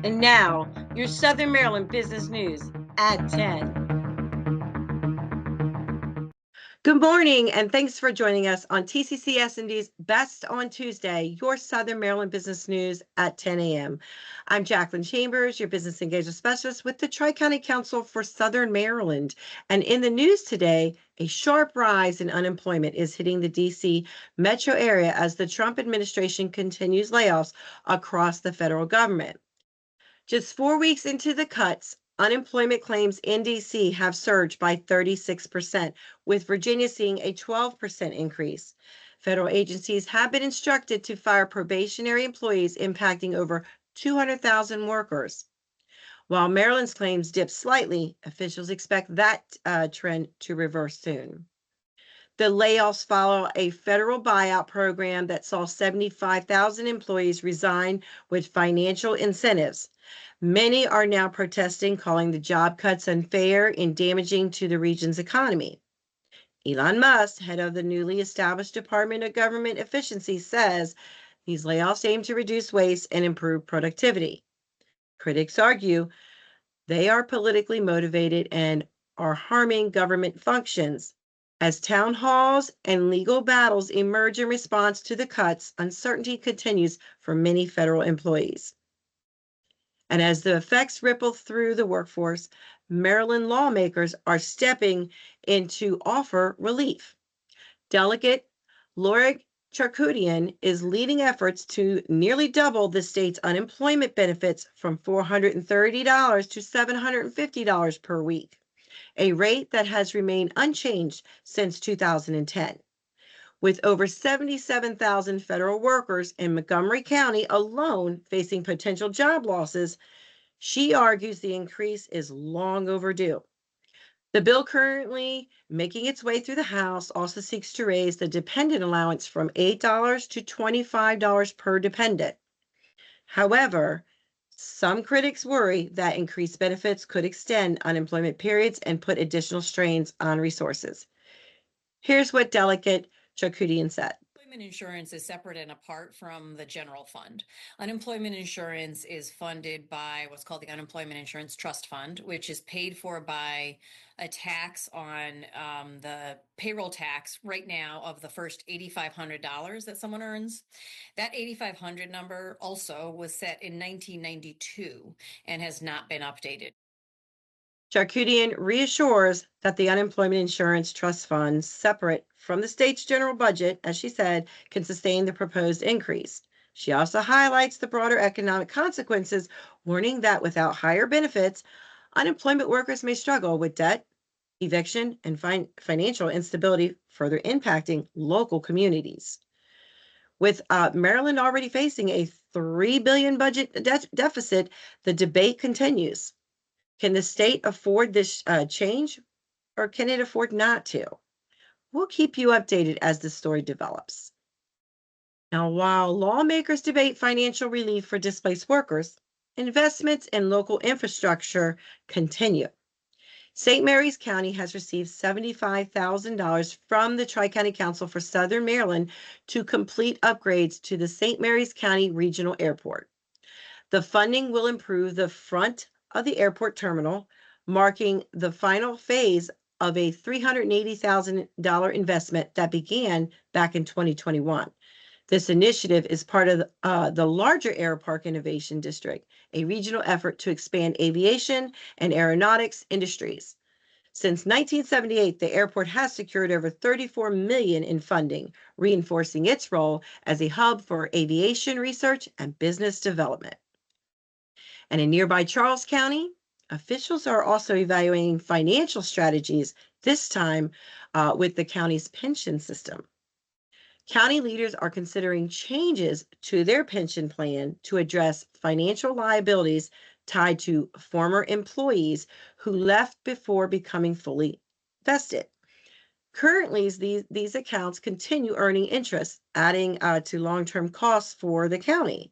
And now, your Southern Maryland business news at 10. Good morning, and thanks for joining us on TCCSMD's Best on Tuesday, your Southern Maryland business news at 10 a.m. I'm Jacqueline Chambers, your business engagement specialist with the Tri-County Council for Southern Maryland. And in the news today, a sharp rise in unemployment is hitting the D.C. metro area as the Trump administration continues layoffs across the federal government. Just 4 weeks into the cuts, unemployment claims in DC have surged by 36%, with Virginia seeing a 12% increase. Federal agencies have been instructed to fire probationary employees, impacting over 200,000 workers. While Maryland's claims dipped slightly, officials expect that trend to reverse soon. The layoffs follow a federal buyout program that saw 75,000 employees resign with financial incentives. Many are now protesting, calling the job cuts unfair and damaging to the region's economy. Elon Musk, head of the newly established Department of Government Efficiency, says these layoffs aim to reduce waste and improve productivity. Critics argue they are politically motivated and are harming government functions. As town halls and legal battles emerge in response to the cuts, uncertainty continues for many federal employees. And as the effects ripple through the workforce, Maryland lawmakers are stepping in to offer relief. Delegate Lorig Charkoudian is leading efforts to nearly double the state's unemployment benefits from $430 to $750 per week, a rate that has remained unchanged since 2010. With over 77,000 federal workers in Montgomery County alone facing potential job losses, she argues the increase is long overdue. The bill currently making its way through the House also seeks to raise the dependent allowance from $8 to $25 per dependent. However, some critics worry that increased benefits could extend unemployment periods and put additional strains on resources. Here's what Delegate Charkoudian said. Unemployment insurance is separate and apart from the general fund. Unemployment insurance is funded by what's called the Unemployment Insurance Trust Fund, which is paid for by a tax on the payroll tax right now of the first $8,500 that someone earns. That 8,500 number also was set in 1992 and has not been updated. Charkoudian reassures that the Unemployment Insurance Trust Fund, separate from the state's general budget, as she said, can sustain the proposed increase. She also highlights the broader economic consequences, warning that without higher benefits, unemployment workers may struggle with debt, eviction, and financial instability, further impacting local communities. With Maryland already facing a $3 billion budget deficit, the debate continues. Can the state afford this change, or can it afford not to? We'll keep you updated as the story develops. Now, while lawmakers debate financial relief for displaced workers, investments in local infrastructure continue. St. Mary's County has received $75,000 from the Tri-County Council for Southern Maryland to complete upgrades to the St. Mary's County Regional Airport. The funding will improve the front of the airport terminal, marking the final phase of a $380,000 investment that began back in 2021. This initiative is part of the larger Air Park Innovation District, a regional effort to expand aviation and aeronautics industries. Since 1978, the airport has secured over $34 million in funding, reinforcing its role as a hub for aviation research and business development. And in nearby Charles County, officials are also evaluating financial strategies, this time with the county's pension system. County leaders are considering changes to their pension plan to address financial liabilities tied to former employees who left before becoming fully vested. Currently, these accounts continue earning interest, adding to long-term costs for the county.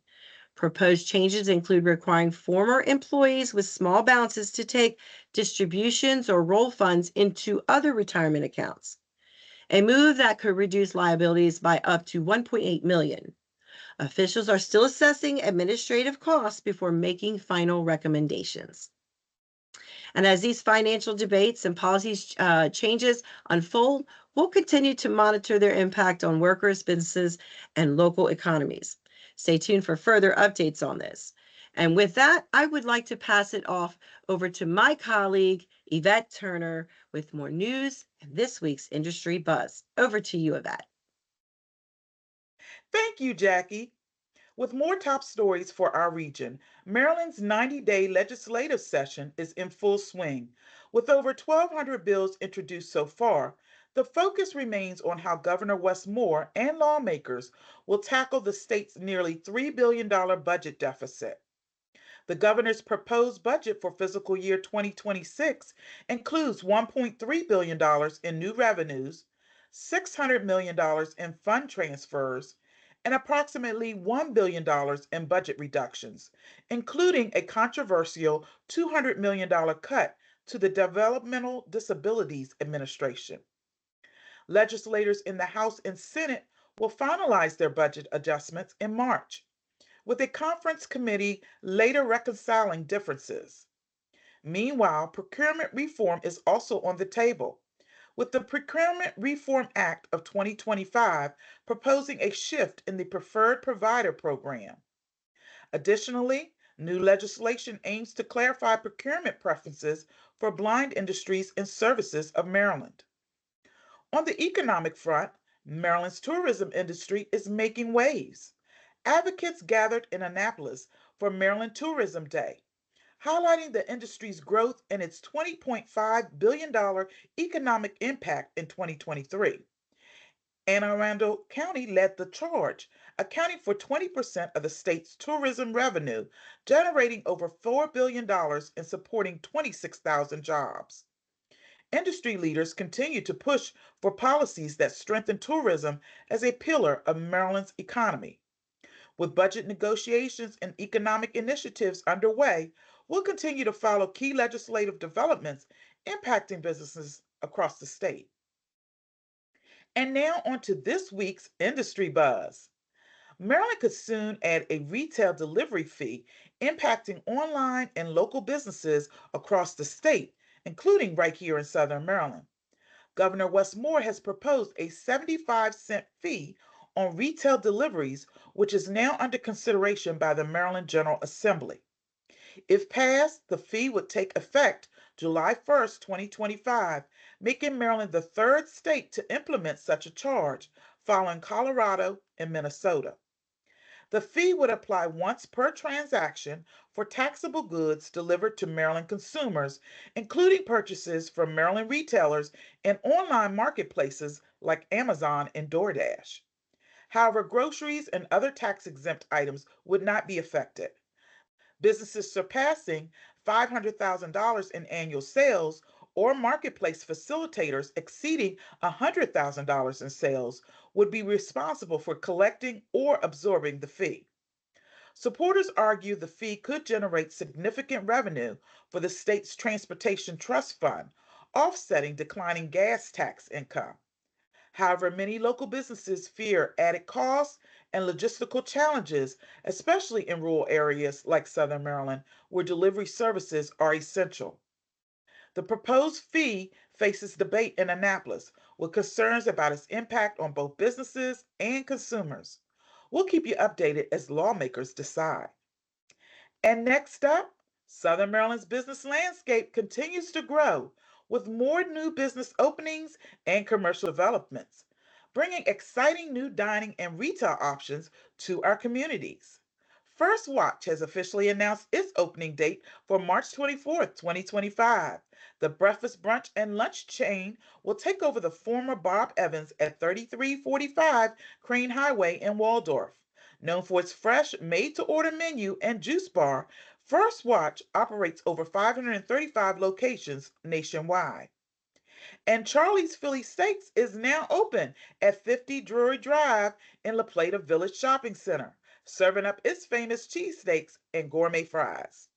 Proposed changes include requiring former employees with small balances to take distributions or roll funds into other retirement accounts, a move that could reduce liabilities by up to $1.8 million. Officials are still assessing administrative costs before making final recommendations. And as these financial debates and policies changes unfold, we'll continue to monitor their impact on workers, businesses, and local economies. Stay tuned for further updates on this. And with that, I would like to pass it off over to my colleague, Yvette Turner, with more news and this week's Industry Buzz. Over to you, Yvette. Thank you, Jackie. With more top stories for our region, Maryland's 90-day legislative session is in full swing. With over 1,200 bills introduced so far, the focus remains on how Governor Wes Moore and lawmakers will tackle the state's nearly $3 billion budget deficit. The governor's proposed budget for fiscal year 2026 includes $1.3 billion in new revenues, $600 million in fund transfers, and approximately $1 billion in budget reductions, including a controversial $200 million cut to the Developmental Disabilities Administration. Legislators in the House and Senate will finalize their budget adjustments in March, with a conference committee later reconciling differences. Meanwhile, procurement reform is also on the table, with the Procurement Reform Act of 2025 proposing a shift in the Preferred Provider Program. Additionally, new legislation aims to clarify procurement preferences for blind industries and services of Maryland. On the economic front, Maryland's tourism industry is making waves. Advocates gathered in Annapolis for Maryland Tourism Day, highlighting the industry's growth and its $20.5 billion economic impact in 2023. Anne Arundel County led the charge, accounting for 20% of the state's tourism revenue, generating over $4 billion and supporting 26,000 jobs. Industry leaders continue to push for policies that strengthen tourism as a pillar of Maryland's economy. With budget negotiations and economic initiatives underway, we'll continue to follow key legislative developments impacting businesses across the state. And now on to this week's Industry Buzz. Maryland could soon add a retail delivery fee impacting online and local businesses across the state, including right here in Southern Maryland. Governor Wes Moore has proposed a 75-cent fee on retail deliveries, which is now under consideration by the Maryland General Assembly. If passed, the fee would take effect July 1st, 2025, making Maryland the third state to implement such a charge, following Colorado and Minnesota. The fee would apply once per transaction for taxable goods delivered to Maryland consumers, including purchases from Maryland retailers and online marketplaces like Amazon and DoorDash. However, groceries and other tax-exempt items would not be affected. Businesses surpassing $500,000 in annual sales or marketplace facilitators exceeding $100,000 in sales would be responsible for collecting or absorbing the fee. Supporters argue the fee could generate significant revenue for the state's Transportation Trust Fund, offsetting declining gas tax income. However, many local businesses fear added costs and logistical challenges, especially in rural areas like Southern Maryland, where delivery services are essential. The proposed fee faces debate in Annapolis, with concerns about its impact on both businesses and consumers. We'll keep you updated as lawmakers decide. And next up, Southern Maryland's business landscape continues to grow with more new business openings and commercial developments, bringing exciting new dining and retail options to our communities. First Watch has officially announced its opening date for March 24th, 2025. The breakfast, brunch, and lunch chain will take over the former Bob Evans at 3345 Crane Highway in Waldorf. Known for its fresh, made-to-order menu and juice bar, First Watch operates over 535 locations nationwide. And Charlie's Philly Steaks is now open at 50 Drury Drive in La Plata Village Shopping Center, serving up its famous cheesesteaks and gourmet fries.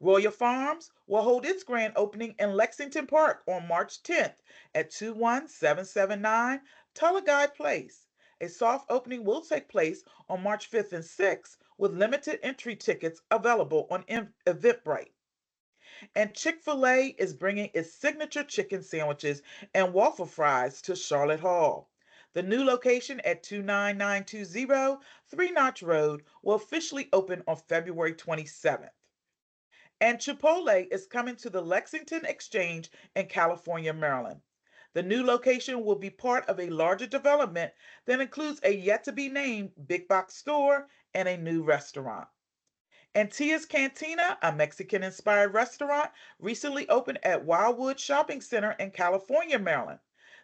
Royal Farms will hold its grand opening in Lexington Park on March 10th at 21779 Tullaguy Place. A soft opening will take place on March 5th and 6th with limited entry tickets available on Eventbrite. And Chick-fil-A is bringing its signature chicken sandwiches and waffle fries to Charlotte Hall. The new location at 29920 Three Notch Road will officially open on February 27th. And Chipotle is coming to the Lexington Exchange in California, Maryland. The new location will be part of a larger development that includes a yet-to-be-named big box store and a new restaurant. And Tia's Cantina, a Mexican-inspired restaurant, recently opened at Wildwood Shopping Center in California, Maryland.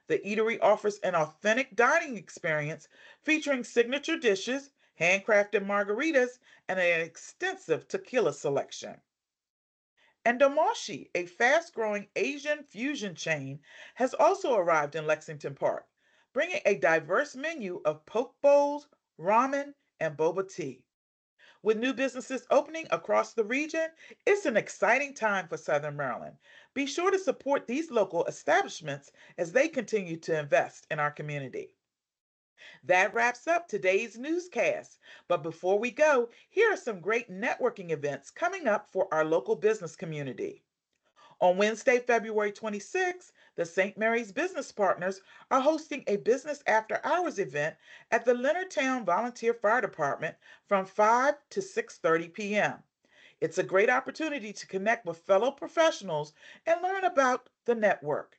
The eatery offers an authentic dining experience featuring signature dishes, handcrafted margaritas, and an extensive tequila selection. And Domashi, a fast-growing Asian fusion chain, has also arrived in Lexington Park, bringing a diverse menu of poke bowls, ramen, and boba tea. With new businesses opening across the region, it's an exciting time for Southern Maryland. Be sure to support these local establishments as they continue to invest in our community. That wraps up today's newscast. But before we go, here are some great networking events coming up for our local business community. On Wednesday, February 26th, the St. Mary's Business Partners are hosting a Business After Hours event at the Leonardtown Volunteer Fire Department from 5 to 6:30 p.m. It's a great opportunity to connect with fellow professionals and learn about the network.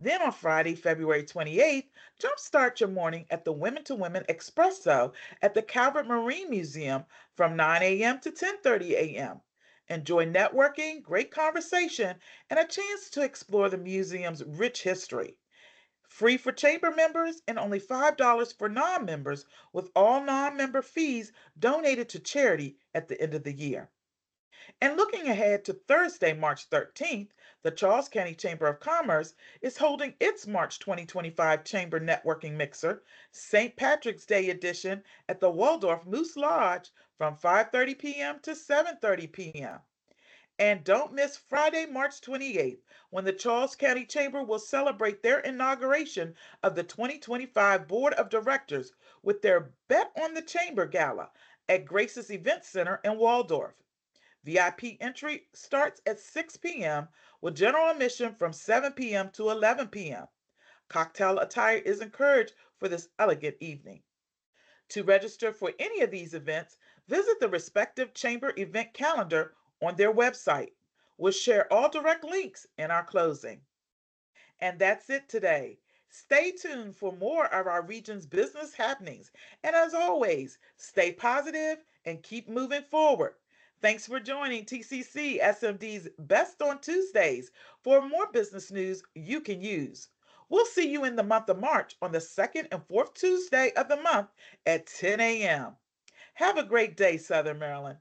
Then on Friday, February 28th, jumpstart your morning at the Women to Women Espresso at the Calvert Marine Museum from 9 a.m. to 10:30 a.m. Enjoy networking, great conversation, and a chance to explore the museum's rich history. Free for chamber members and only $5 for non-members, with all non-member fees donated to charity at the end of the year. And looking ahead to Thursday, March 13th, the Charles County Chamber of Commerce is holding its March 2025 Chamber Networking Mixer, St. Patrick's Day edition at the Waldorf Moose Lodge from 5:30 p.m. to 7:30 p.m. And don't miss Friday, March 28th, when the Charles County Chamber will celebrate their inauguration of the 2025 Board of Directors with their Bet on the Chamber Gala at Grace's Event Center in Waldorf. VIP entry starts at 6 p.m. with general admission from 7 p.m. to 11 p.m. Cocktail attire is encouraged for this elegant evening. To register for any of these events, visit the respective chamber event calendar on their website. We'll share all direct links in our closing. And that's it today. Stay tuned for more of our region's business happenings. And as always, stay positive and keep moving forward. Thanks for joining TCCSMD's Best on Tuesdays for more business news you can use. We'll see you in the month of March on the second and fourth Tuesday of the month at 10 a.m. Have a great day, Southern Maryland.